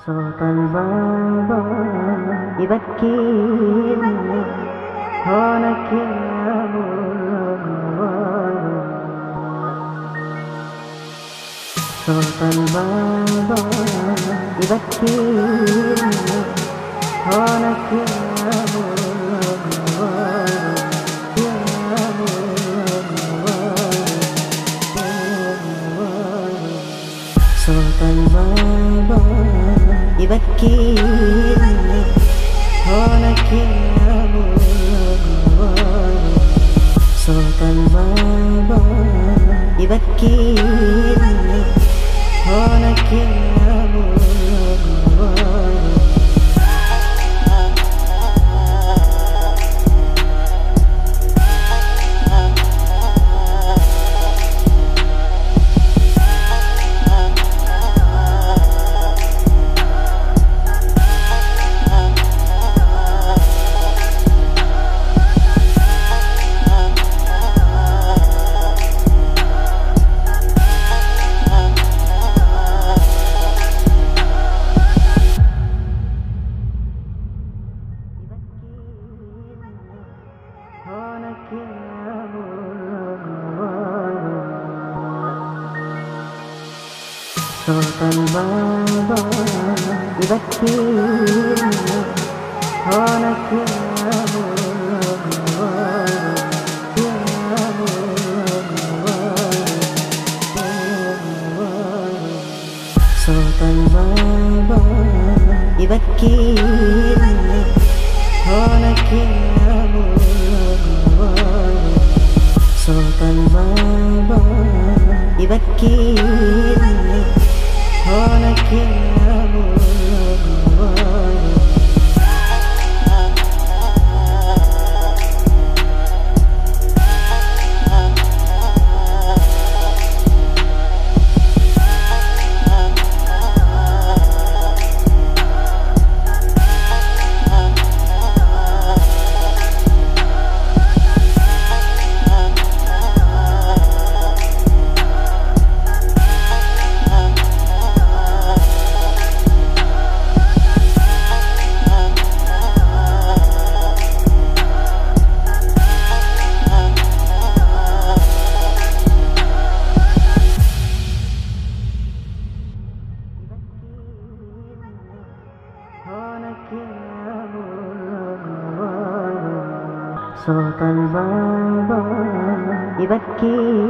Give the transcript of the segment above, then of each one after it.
صوت البابا يبكيني هونك يا مولاي. صوت البابا يبكيني هونك يا مولاي. يا مولاي صوت البابا يبكيني هونك يا مولاي. صوت البابا يبكيني هونك يا مولاي. صوت البابا يبكيني هونك يا مولاي. يا مولاي صوت البابا يبكيني هونك يا مولاي. صوت البابا يبكيني هونك يا مولاي. صوت البابا يبكيني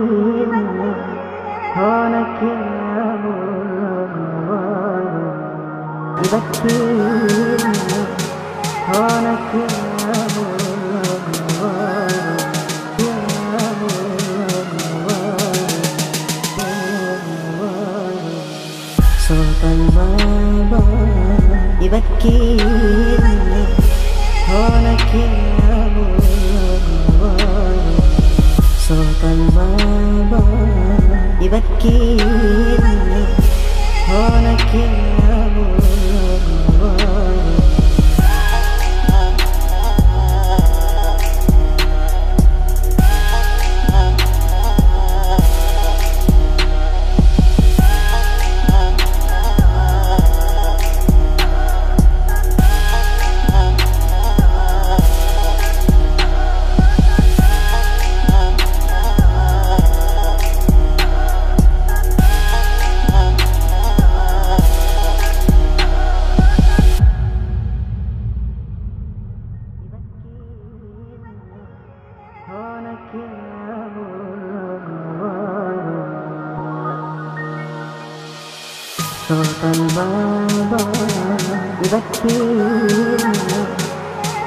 هونك يا مولاي. يبكيني هونك يا مولاي. يا مولاي صوت البابا يبكيني هونك يا مولاي. صوت البابا يبكيني هونك يا مولاي. صوت البابا يبكيني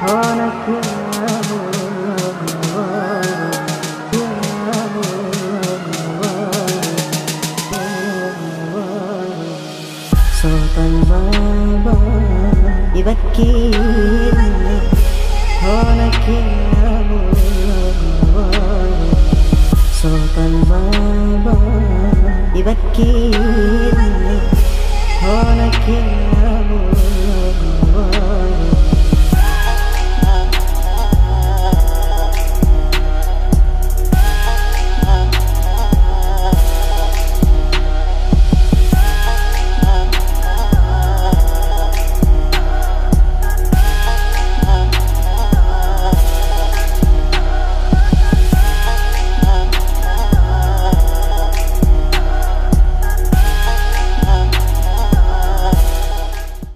هونك يا مولاي. يا مولاي صوت البابا يبكيني هونك يا مولاي. صوت البابا يبكيني هونك يا